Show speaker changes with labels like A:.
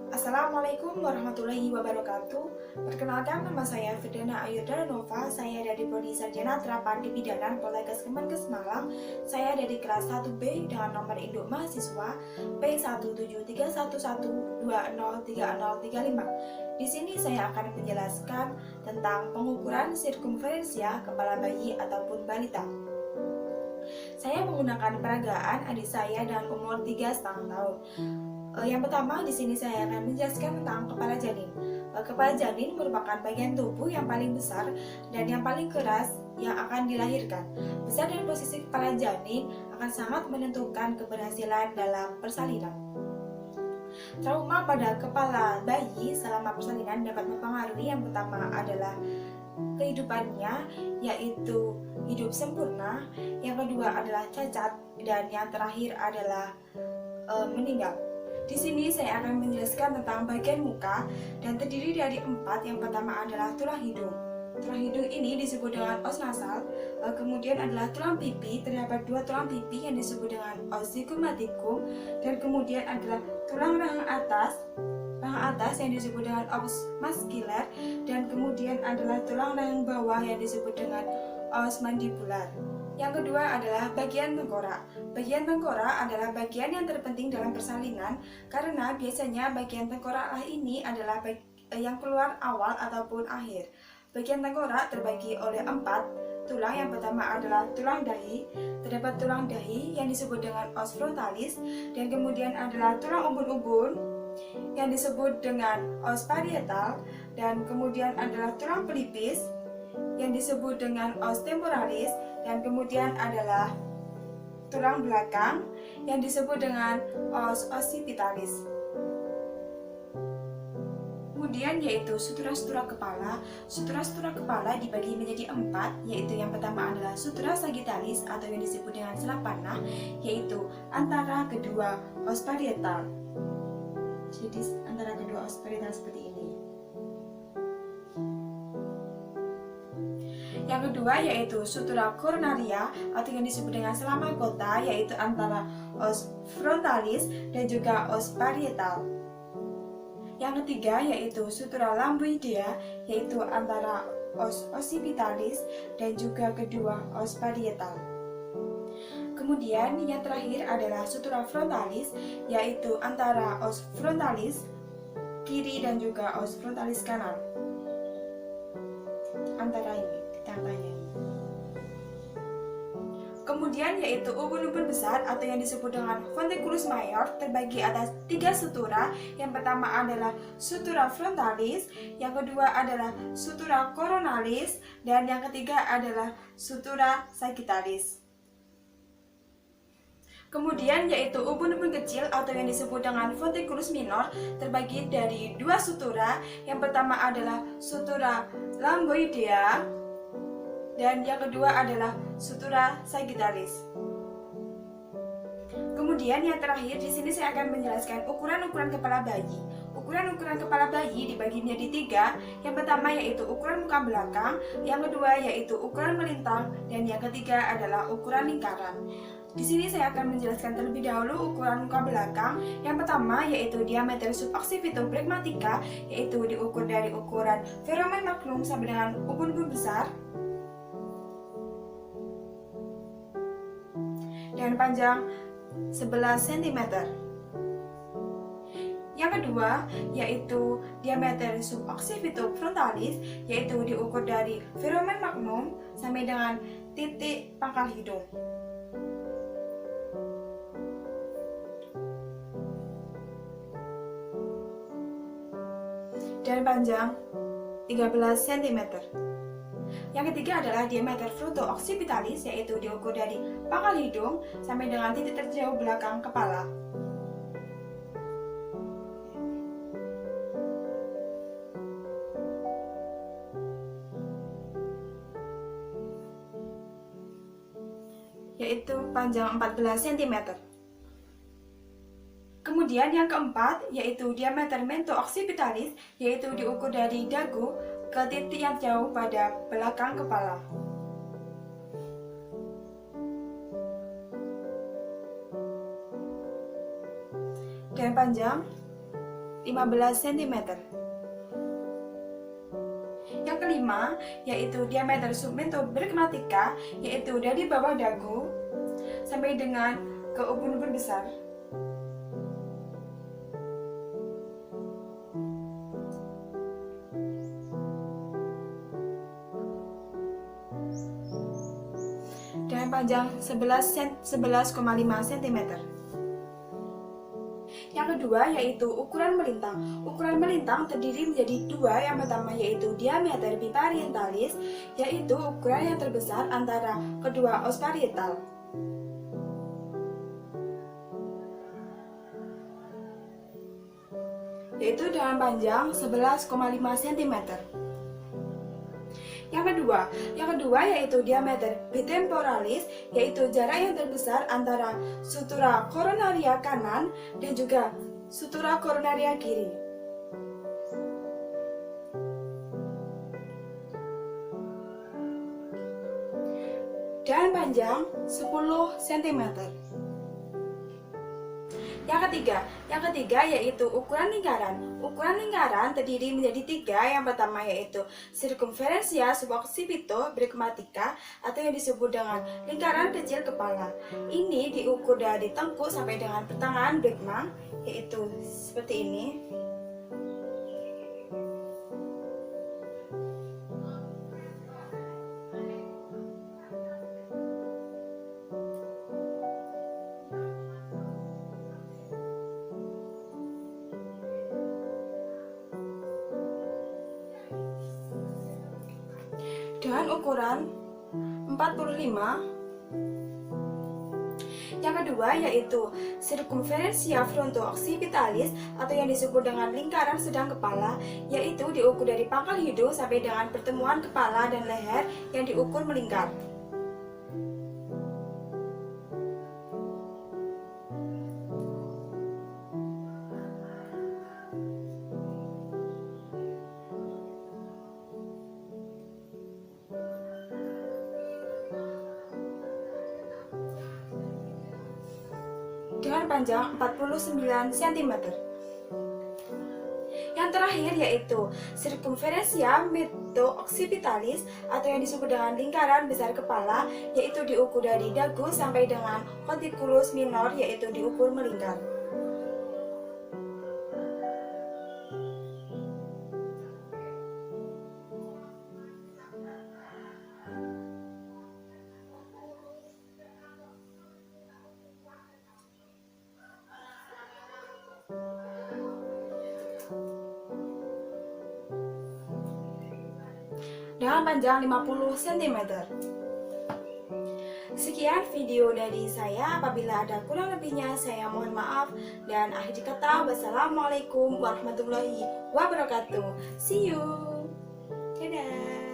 A: Assalamualaikum warahmatullahi wabarakatuh. Perkenalkan, nama saya Firdana Ayudara Nova. Saya dari Prodi Sarjana Terapan Kebidanan Poltekkes Kemenkes Malang. Saya dari kelas 1B dengan nomor induk mahasiswa P17311203035. Di sini saya akan menjelaskan tentang pengukuran sirkumferensia kepala bayi ataupun balita. Saya menggunakan peragaan adik saya dengan umur 3,5 tahun. Yang pertama, di sini saya akan menjelaskan tentang kepala janin. Kepala janin merupakan bagian tubuh yang paling besar dan yang paling keras yang akan dilahirkan. Besar dan posisi kepala janin akan sangat menentukan keberhasilan dalam persalinan. Trauma pada kepala bayi selama persalinan dapat mempengaruhi. Yang pertama adalah kehidupannya, yaitu hidup sempurna. Yang kedua adalah cacat, dan yang terakhir adalah meninggal. Di sini saya akan menjelaskan tentang bagian muka dan terdiri dari 4. Yang pertama adalah tulang hidung. Tulang hidung ini disebut dengan os nasal. Kemudian adalah tulang pipi, terdapat 2 tulang pipi yang disebut dengan os zygomaticum, dan kemudian adalah tulang rahang atas yang disebut dengan os maskuler, dan kemudian adalah tulang rahang bawah yang disebut dengan os mandibular. Yang kedua adalah bagian tengkorak. Bagian tengkorak adalah bagian yang terpenting dalam persalinan karena biasanya bagian tengkoraklah ini adalah yang keluar awal ataupun akhir. Bagian tengkorak terbagi oleh 4 tulang. Yang pertama adalah tulang dahi. Terdapat tulang dahi yang disebut dengan os frontalis, dan kemudian adalah tulang ubun-ubun yang disebut dengan os parietal, dan kemudian adalah tulang pelipis yang disebut dengan os temporalis, dan kemudian adalah tulang belakang yang disebut dengan os occipitalis. Kemudian yaitu sutura-sutura kepala. Sutura-sutura kepala dibagi menjadi 4, yaitu yang pertama adalah sutura sagittalis atau yang disebut dengan selah panah, yaitu antara kedua os parietal. Jadi antara kedua os parietal seperti ini. Yang kedua yaitu sutura coronaria atau yang disebut dengan selah mahkota, yaitu antara os frontalis dan juga os parietal. Yang ketiga yaitu sutura lamboidea, yaitu antara os occipitalis dan juga kedua os parietal. Kemudian yang terakhir adalah sutura frontalis, yaitu antara os frontalis kiri dan juga os frontalis kanan. Antara ini, tandanya. Kemudian yaitu ubun-ubun besar atau yang disebut dengan ventriculus major terbagi atas 3 sutura. Yang pertama adalah sutura frontalis, yang kedua adalah sutura coronalis, dan yang ketiga adalah sutura sagittalis. Kemudian yaitu ubun-ubun kecil atau yang disebut dengan ventriculus minor terbagi dari 2 sutura. Yang pertama adalah sutura lamboidea dan yang kedua adalah sutura sagittalis. Kemudian yang terakhir di sini saya akan menjelaskan ukuran-ukuran kepala bayi. Ukuran-ukuran kepala bayi dibagi menjadi 3. Yang pertama yaitu ukuran muka belakang, yang kedua yaitu ukuran melintang, dan yang ketiga adalah ukuran lingkaran. Di sini saya akan menjelaskan terlebih dahulu ukuran muka belakang. Yang pertama yaitu diameter suboccipito phlegmatica, yaitu diukur dari ukuran foramen magnum sampai dengan ubun-ubun besar, dan panjang 11 cm. Yang kedua yaitu diameter suboccipito frontalis, yaitu diukur dari foramen magnum sampai dengan titik pangkal hidung. Dan panjang 13 cm. Yang ketiga adalah diameter fronto-occipitalis, yaitu diukur dari pangkal hidung sampai dengan titik terjauh belakang kepala. Yaitu panjang 14 cm. Kemudian yang keempat yaitu diameter mento-occipitalis, yaitu diukur dari dagu ke titik yang jauh pada belakang kepala. Dan panjang 15 cm. Yang kelima, yaitu diameter submentum berkematika, yaitu dari bawah dagu sampai dengan ke ubun-ubun besar. Dengan panjang 11,5 cm. Yang kedua yaitu ukuran melintang. Ukuran melintang terdiri menjadi dua. Yang pertama yaitu diameter biparietalis, yaitu ukuran yang terbesar antara kedua os parietal. Yaitu dengan panjang 11,5 cm. Yang kedua yaitu diameter bitemporalis, yaitu jarak yang terbesar antara sutura koronaria kanan dan juga sutura koronaria kiri. Dan panjang 10 cm. Yang ketiga yaitu ukuran lingkaran. Ukuran lingkaran terdiri menjadi tiga. Yang pertama yaitu circumferentia suboccipito berkematika atau yang disebut dengan lingkaran kecil kepala. Ini diukur dari tengkuk sampai dengan pertengahan brekma, yaitu seperti ini. Dengan ukuran 45. Yang kedua yaitu circumferentia fronto-occipitalis atau yang disebut dengan lingkaran sedang kepala, yaitu diukur dari pangkal hidung sampai dengan pertemuan kepala dan leher yang diukur melingkar. Dengan panjang 49 cm. Yang terakhir yaitu circumferentia meto-occipitalis atau yang disebut dengan lingkaran besar kepala, yaitu diukur dari dagu sampai dengan conticulus minor, yaitu diukur melingkar. Dengan panjang 50 cm. Sekian video dari saya. Apabila ada kurang lebihnya saya mohon maaf, dan akhir kata wassalamualaikum warahmatullahi wabarakatuh. See you. Dadah.